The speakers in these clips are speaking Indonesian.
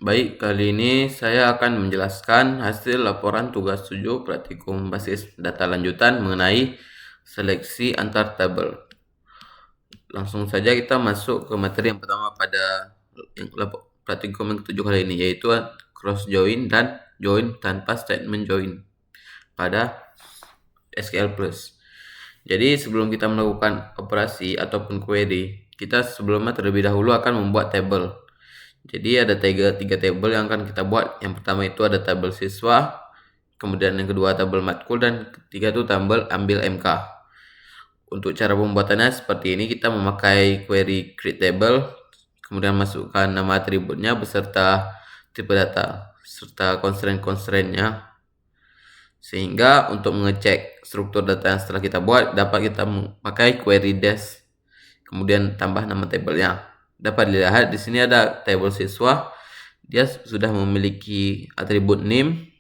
Baik, kali ini saya akan menjelaskan hasil laporan tugas 7 praktikum basis data lanjutan mengenai seleksi antar tabel. Langsung saja kita masuk ke materi yang pertama pada praktikum yang ke-7 kali ini, yaitu cross join dan join tanpa statement join pada SQL Plus. Jadi sebelum kita melakukan operasi ataupun query, kita sebelumnya terlebih dahulu akan membuat tabel. Jadi ada tiga tabel yang akan kita buat. Yang pertama itu ada tabel siswa, kemudian yang kedua tabel matkul, dan ketiga itu tabel ambil MK. Untuk cara pembuatannya seperti ini, kita memakai query create table, kemudian masukkan nama atributnya beserta tipe data serta constraint-constraintnya, sehingga untuk mengecek struktur data yang setelah kita buat dapat kita memakai query dash, kemudian tambah nama tabelnya. Dapat dilihat di sini ada tabel siswa, dia sudah memiliki atribut name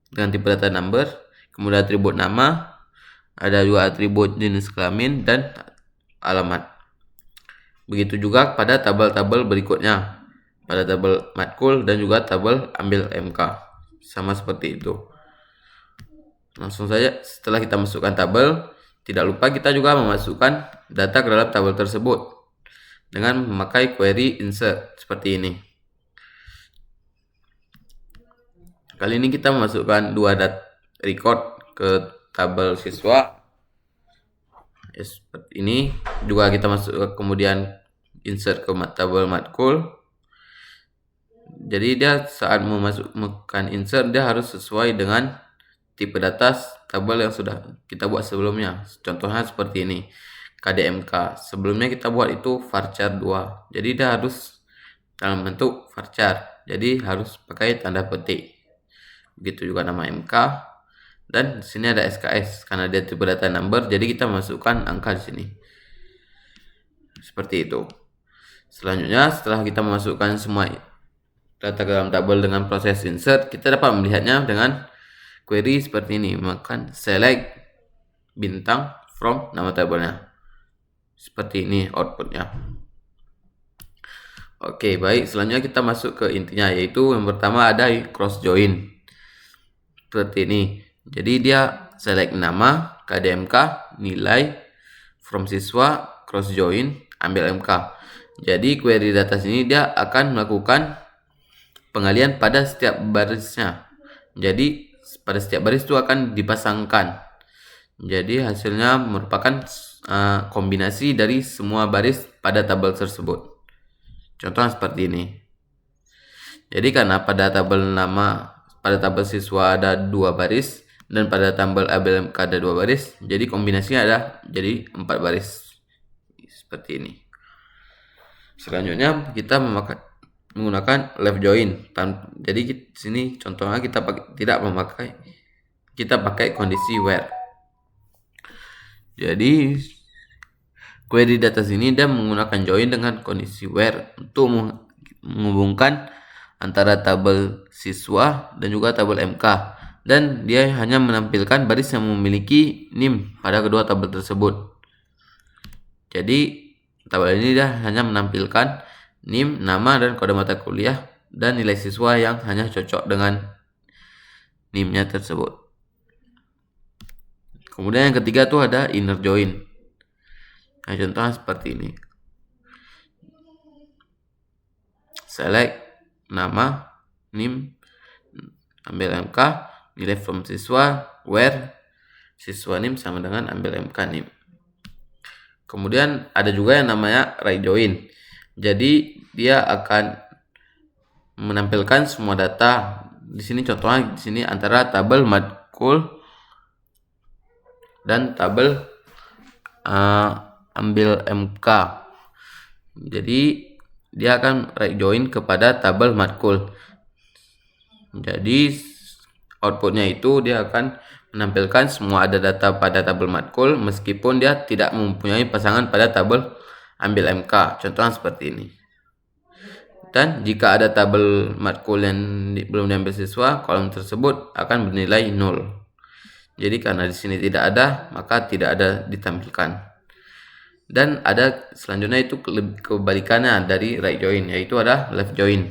dengan tipe data number, kemudian atribut nama, ada juga atribut jenis kelamin dan alamat. Begitu juga pada tabel-tabel berikutnya, pada tabel matkul dan juga tabel ambil MK, sama seperti itu. Langsung saja setelah kita masukkan tabel, tidak lupa kita juga memasukkan data ke dalam tabel tersebut dengan memakai query insert seperti ini. Kali ini kita memasukkan dua record ke tabel siswa seperti ini. Juga kita masuk kemudian insert ke tabel matkul. Jadi dia saat memasukkan insert, dia harus sesuai dengan tipe data tabel yang sudah kita buat sebelumnya. Contohnya seperti ini, KDMK. Sebelumnya kita buat itu varchar 2. Jadi dia harus dalam bentuk varchar. Jadi harus pakai tanda petik. Begitu juga nama MK. Dan di sini ada SKS karena dia tipe data number, jadi kita masukkan angka di sini. Seperti itu. Selanjutnya, setelah kita memasukkan semua data ke dalam tabel dengan proses insert, kita dapat melihatnya dengan query seperti ini, maka select bintang from nama tabelnya. Seperti ini outputnya. Oke, baik. Selanjutnya kita masuk ke intinya, yaitu yang pertama ada cross join. Seperti ini. Jadi dia select nama, KDMK, nilai, from siswa, cross join, ambil MK. Jadi query data sini dia akan melakukan pengalian pada setiap barisnya. Jadi pada setiap baris itu akan dipasangkan. Jadi hasilnya merupakan kombinasi dari semua baris pada tabel tersebut. Contohnya seperti ini. Jadi karena pada tabel nama, pada tabel siswa ada 2 baris dan pada tabel ABLMK ada 2 baris, jadi kombinasinya ada jadi 4 baris seperti ini. Selanjutnya kita menggunakan left join. Jadi di sini contohnya kita pakai kondisi where. Jadi query data sini dia menggunakan join dengan kondisi where untuk menghubungkan antara tabel siswa dan juga tabel MK, dan dia hanya menampilkan baris yang memiliki NIM pada kedua tabel tersebut. Jadi tabel ini dia hanya menampilkan NIM, nama dan kode mata kuliah dan nilai siswa yang hanya cocok dengan NIM-nya tersebut. Kemudian yang ketiga tuh ada inner join. Nah, contohnya seperti ini. Select nama, NIM, ambil MK, nilai from siswa, where siswa NIM sama dengan ambil MK NIM. Kemudian ada juga yang namanya right join. Jadi dia akan menampilkan semua data. Di sini contohnya di sini antara tabel matkul dan tabel ambil MK. Jadi dia akan right join kepada tabel matkul. Jadi outputnya itu dia akan menampilkan semua ada data pada tabel matkul meskipun dia tidak mempunyai pasangan pada tabel ambil MK. Contohnya seperti ini. Dan jika ada tabel matkul yang belum diambil siswa, kolom tersebut akan bernilai 0. Jadi karena di sini tidak ada, maka tidak ada ditampilkan. Dan ada selanjutnya itu kebalikannya dari right join, yaitu ada left join.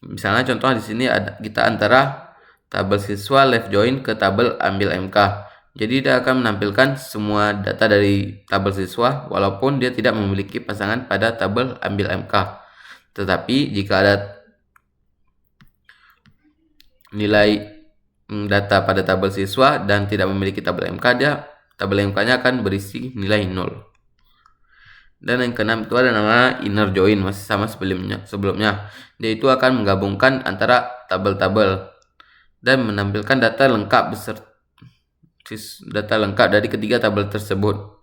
Misalnya contoh di sini ada kita antara tabel siswa left join ke tabel ambil MK. Jadi dia akan menampilkan semua data dari tabel siswa walaupun dia tidak memiliki pasangan pada tabel ambil MK. Tetapi jika ada nilai data pada tabel siswa dan tidak memiliki tabel MK, tabel MK-nya akan berisi nilai 0. Dan yang keenam itu ada nama inner join, masih sama sebelumnya. Dia itu akan menggabungkan antara tabel-tabel dan menampilkan data lengkap dari ketiga tabel tersebut.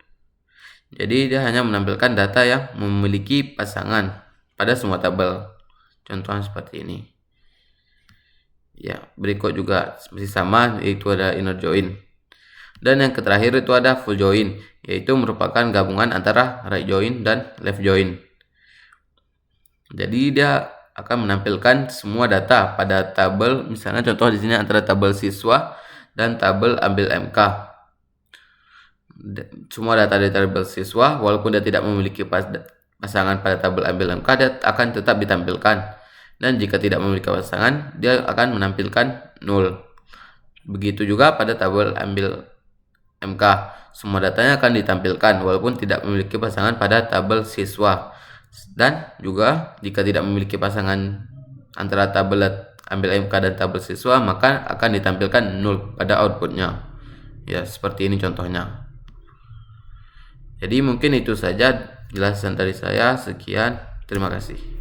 Jadi dia hanya menampilkan data yang memiliki pasangan pada semua tabel. Contohnya seperti ini. Ya, berikut juga masih sama, yaitu ada inner join. Dan yang terakhir itu ada full join, yaitu merupakan gabungan antara right join dan left join. Jadi dia akan menampilkan semua data pada tabel, misalnya contoh di sini antara tabel siswa dan tabel ambil MK. Semua data dari tabel siswa walaupun dia tidak memiliki pasangan pada tabel ambil MK, dia akan tetap ditampilkan. Dan jika tidak memiliki pasangan, dia akan menampilkan 0. Begitu juga pada tabel ambil MK, semua datanya akan ditampilkan walaupun tidak memiliki pasangan pada tabel siswa. Dan juga jika tidak memiliki pasangan antara tabel ambil MK dan tabel siswa, maka akan ditampilkan 0 pada outputnya. Ya, seperti ini contohnya. Jadi mungkin itu saja jelasan dari saya. Sekian, terima kasih.